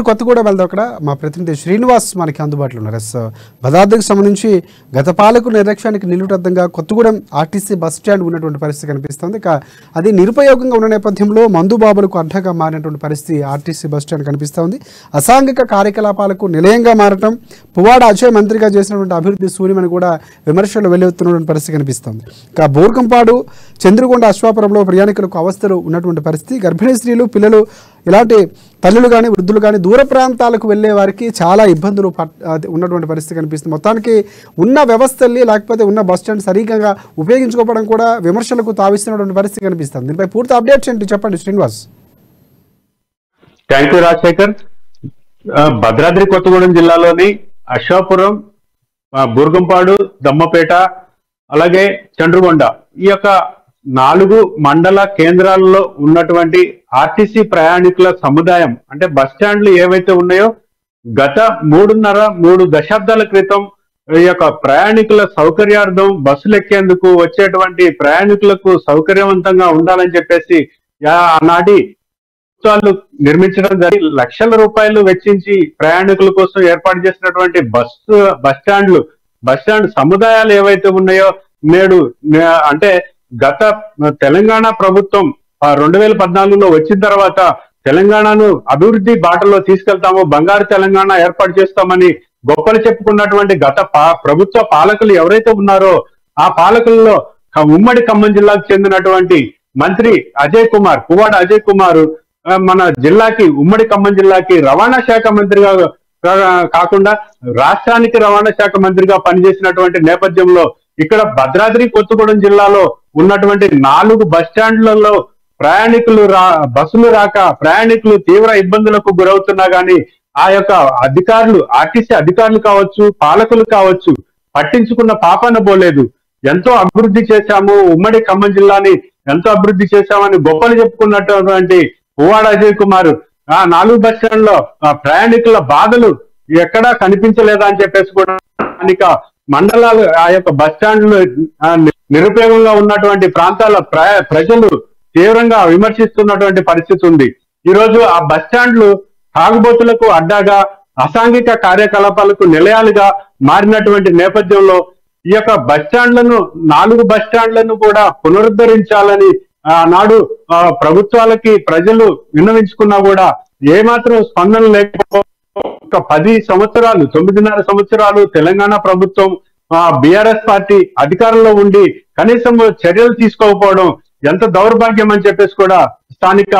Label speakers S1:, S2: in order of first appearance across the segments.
S1: కొత్తగూడెం వెళ్దాం. అక్కడ మా ప్రతినిధి శ్రీనివాస్ మనకి అందుబాటులో ఉన్నారు. భద్రాద్రికి సంబంధించి గత పాలకుల నిర్లక్ష్యానికి నిలుటద్దంగా కొత్తగూడెం ఆర్టీసీ బస్ స్టాండ్ ఉన్నటువంటి పరిస్థితి కనిపిస్తుంది. ఇక అది నిరుపయోగంగా ఉన్న నేపథ్యంలో మందుబాబులకు అడ్డగా మారినటువంటి పరిస్థితి ఆర్టీసీ బస్ స్టాండ్ కనిపిస్తోంది. అసాంఘిక కార్యకలాపాలకు నిలయంగా మారటం, పువ్వాడ అజయ్ మంత్రిగా చేసినటువంటి అభివృద్ధి శూన్యమని కూడా విమర్శలు వెల్లువెత్తున్నటువంటి పరిస్థితి కనిపిస్తోంది. ఇక బోర్కంపాడు, చంద్రగొండ, అశ్వాపురంలో ప్రయాణికులకు అవస్థలు ఉన్నటువంటి పరిస్థితి. గర్భిణీ స్త్రీలు, పిల్లలు, ఇలాంటి తల్లులు కానీ వృద్ధులు కానీ దూర ప్రాంతాలకు వెళ్ళే వారికి చాలా ఇబ్బందులు ఉన్నటువంటి పరిస్థితి కనిపిస్తుంది. మొత్తానికి ఉన్న వ్యవస్థల్ని లేకపోతే ఉన్న బస్ స్టాండ్ సరిగ్గా ఉపయోగించుకోవడం కూడా విమర్శలకు తావిస్తున్నటువంటి పరిస్థితి కనిపిస్తుంది. దీనిపై పూర్తి అప్డేట్స్ ఏంటి చెప్పండి శ్రీనివాస్.
S2: Thank you Rajasekhar. భద్రాద్రి కొత్తగూడెం జిల్లాలోని అశ్వాపురం, బూర్గంపాడు, దమ్మపేట, అలాగే చండ్రుగొండ ఈ యొక్క 4 మండల కేంద్రాలలో ఉన్నటువంటి ఆర్టీసీ ప్రయాణికుల సముదాయం అంటే బస్ స్టాండ్లు ఏవైతే ఉన్నాయో గత 3 దశాబ్దాల క్రితం ఈ యొక్క ప్రయాణికుల సౌకర్యార్థం బస్సులు ఎక్కేందుకు వచ్చేటువంటి ప్రయాణికులకు సౌకర్యవంతంగా ఉండాలని చెప్పేసి ఆనాటి ప్రభుత్వాలు నిర్మించడం జరిగి లక్షల రూపాయలు వెచ్చించి ప్రయాణికుల కోసం ఏర్పాటు చేసినటువంటి బస్ స్టాండ్ సముదాయాలు ఏవైతే ఉన్నాయో నేడు అంటే గత తెలంగాణ ప్రభుత్వం 2014లో వచ్చిన తర్వాత తెలంగాణను అభివృద్ధి బాటలో తీసుకెళ్తాము, బంగారు తెలంగాణ ఏర్పాటు చేస్తామని గొప్పలు చెప్పుకున్నటువంటి గత ప్రభుత్వ పాలకులు ఎవరైతే ఉన్నారో ఆ పాలకుల్లో ఉమ్మడి ఖమ్మం జిల్లాకు చెందినటువంటి మంత్రి పువ్వాడ అజయ్ కుమార్ మన జిల్లాకి, ఉమ్మడి ఖమ్మం జిల్లాకి రవాణా శాఖ మంత్రిగా కాకుండా రాష్ట్రానికి రవాణా శాఖ మంత్రిగా పనిచేసినటువంటి నేపథ్యంలో ఇక్కడ భద్రాద్రి కొత్తగూడెం జిల్లాలో ఉన్నటువంటి 4 బస్ స్టాండ్లలో బస్సులు రాక ప్రయాణికులు తీవ్ర ఇబ్బందులకు గురవుతున్నా గానీ ఆ యొక్క అధికారులు, ఆర్టీసీ అధికారులు కావచ్చు, పాలకులు కావచ్చు పట్టించుకున్న పాపాన పోలేదు. ఎంతో అభివృద్ధి చేశాము, ఉమ్మడి ఖమ్మం జిల్లాని ఎంతో అభివృద్ధి చేశామని గొప్పలు చెప్పుకున్నటువంటి పువ్వాడ అజయ్ కుమార్ ఆ 4 బస్ స్టాండ్ లో ప్రయాణికుల బాధలు ఎక్కడా కనిపించలేదా అని చెప్పేసి కూడా స్థానిక మండలాలు ఆ యొక్క బస్ స్టాండ్లు నిరుపయోగంగా ఉన్నటువంటి ప్రాంతాల ప్రజలు తీవ్రంగా విమర్శిస్తున్నటువంటి పరిస్థితి ఉంది. ఈ రోజు ఆ బస్ స్టాండ్లు తాగుబోతులకు అడ్డాగా, అసాంఘిక కార్యకలాపాలకు నిలయాలుగా మారినటువంటి నేపథ్యంలో ఈ యొక్క బస్ స్టాండ్లను 4 బస్ స్టాండ్లను కూడా పునరుద్ధరించాలని ఆనాడు ప్రభుత్వాలకి ప్రజలు విన్నవించుకున్నా కూడా ఏమాత్రం స్పందన లేకపోతే 10 సంవత్సరాలు 9.5 సంవత్సరాలు తెలంగాణ ప్రభుత్వం బీఆర్ఎస్ పార్టీ అధికారంలో ఉండి కనీసం చర్యలు తీసుకోకపోవడం ఎంత దౌర్భాగ్యం అని చెప్పేసి కూడా స్థానిక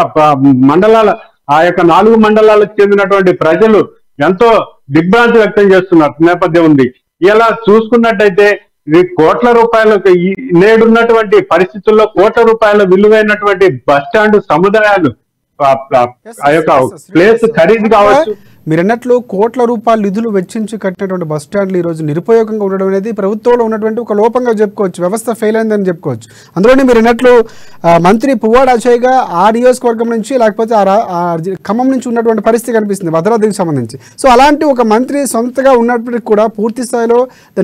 S2: మండలాల ఆ యొక్క 4 మండలాలకు చెందినటువంటి ప్రజలు ఎంతో దిగ్భ్రాంతి వ్యక్తం చేస్తున్నారు నేపథ్యం ఉంది. ఇలా చూసుకున్నట్టయితే కోట్ల రూపాయలకు నేడున్నటువంటి పరిస్థితుల్లో కోట్ల రూపాయల విలువైనటువంటి బస్ స్టాండ్ సముదాయాలు ఆ యొక్క ప్లేస్ ఖరీదు కావచ్చు.
S1: మీరు అన్నట్లు కోట్ల రూపాయల నిధులు వెచ్చించి కట్టినటువంటి బస్ స్టాండ్లు ఈరోజు నిరుపయోగంగా ఉండడం అనేది ప్రభుత్వంలో ఉన్నటువంటి ఒక లోపంగా చెప్పుకోవచ్చు, వ్యవస్థ ఫెయిల్ అయిందని చెప్పుకోవచ్చు. అందులోనే మీరు అన్నట్లు మంత్రి పువ్వాడ అజయ్గా ఆ నియోజకవర్గం నుంచి లేకపోతే ఖమ్మం నుంచి ఉన్నటువంటి పరిస్థితి కనిపిస్తుంది భద్రాద్రికి సంబంధించి. సో అలాంటి ఒక మంత్రి సొంతగా ఉన్నప్పటికీ కూడా పూర్తి స్థాయిలో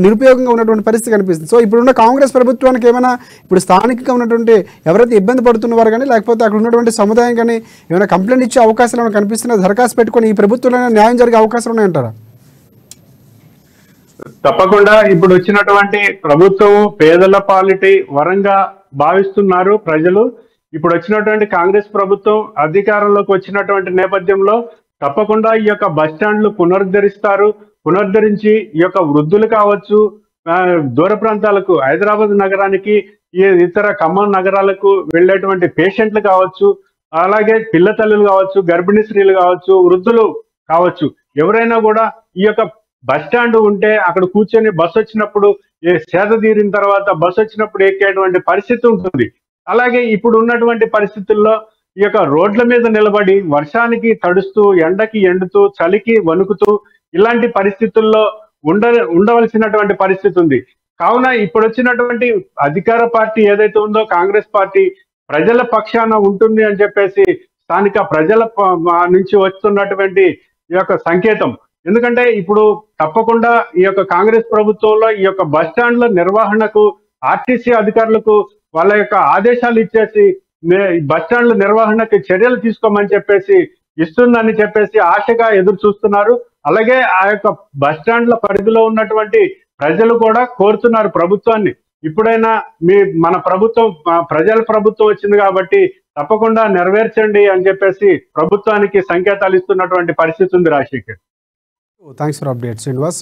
S1: నిరుపయోగంగా ఉన్నటువంటి పరిస్థితి కనిపిస్తుంది. సో ఇప్పుడున్న కాంగ్రెస్ ప్రభుత్వానికి ఏమైనా ఇప్పుడు స్థానికంగా ఉన్నటువంటి ఎవరైతే ఇబ్బంది పడుతున్నవారు కానీ లేకపోతే అక్కడ ఉన్నటువంటి సముదాయం కానీ ఏమైనా కంప్లైంట్ ఇచ్చే అవకాశాలు ఏమైనా కనిపిస్తున్నాయి, దరఖాస్తు పెట్టుకొని ఈ ప్రభుత్వంలో న్యాయం జరిగే అవకాశాలు ఉన్నాయంటారా?
S2: తప్పకుండా ఇప్పుడు వచ్చినటువంటి ప్రభుత్వం పేదల పాలిటి వరంగా భావిస్తున్నారు ప్రజలు. ఇప్పుడు వచ్చినటువంటి కాంగ్రెస్ ప్రభుత్వం అధికారంలోకి వచ్చినటువంటి నేపథ్యంలో తప్పకుండా ఈ యొక్క బస్ స్టాండ్లు పునరుద్ధరించి ఈ యొక్క వృద్ధులు కావచ్చు, దూర ప్రాంతాలకు హైదరాబాద్ నగరానికి ఇతర ఖమ్మం నగరాలకు వెళ్ళేటువంటి పేషెంట్లు కావచ్చు, అలాగే పిల్ల తల్లులు కావచ్చు, గర్భిణీ స్త్రీలు కావచ్చు, వృద్ధులు కావచ్చు, ఎవరైనా కూడా ఈ యొక్క బస్ స్టాండ్ ఉంటే అక్కడ కూర్చొని బస్సు వచ్చినప్పుడు సేద తీరిన తర్వాత బస్సు వచ్చినప్పుడు ఎక్కేటువంటి పరిస్థితి ఉంటుంది. అలాగే ఇప్పుడు ఉన్నటువంటి పరిస్థితుల్లో ఈ యొక్క రోడ్ల మీద నిలబడి వర్షానికి తడుస్తూ, ఎండకి ఎండుతూ, చలికి వణుకుతూ ఇలాంటి పరిస్థితుల్లో ఉండవలసినటువంటి పరిస్థితి ఉంది. కావున ఇప్పుడు వచ్చినటువంటి అధికార పార్టీ ఏదైతే ఉందో కాంగ్రెస్ పార్టీ ప్రజల పక్షాన ఉంటుంది అని చెప్పేసి స్థానిక ప్రజల నుంచి వస్తున్నటువంటి ఈ యొక్క సంకేతం. ఎందుకంటే ఇప్పుడు తప్పకుండా ఈ యొక్క కాంగ్రెస్ ప్రభుత్వంలో ఈ యొక్క బస్ స్టాండ్ల నిర్వహణకు ఆర్టీసీ అధికారులకు వాళ్ళ యొక్క ఆదేశాలు ఇచ్చేసి బస్ స్టాండ్ల నిర్వహణకి చర్యలు తీసుకోమని చెప్పేసి ఇస్తుందని చెప్పేసి ఆశగా ఎదురు చూస్తున్నారు. అలాగే ఆ యొక్క బస్ స్టాండ్ల పరిధిలో ఉన్నటువంటి ప్రజలు కూడా కోరుతున్నారు ప్రభుత్వాన్ని, ఇప్పుడైనా మన ప్రభుత్వం ప్రజల ప్రభుత్వం వచ్చింది కాబట్టి తప్పకుండా నెరవేర్చండి అని చెప్పేసి ప్రభుత్వానికి సంకేతాలు ఇస్తున్నటువంటి పరిస్థితి ఉంది Rajasekhar.
S1: Thanks for update Srinivas.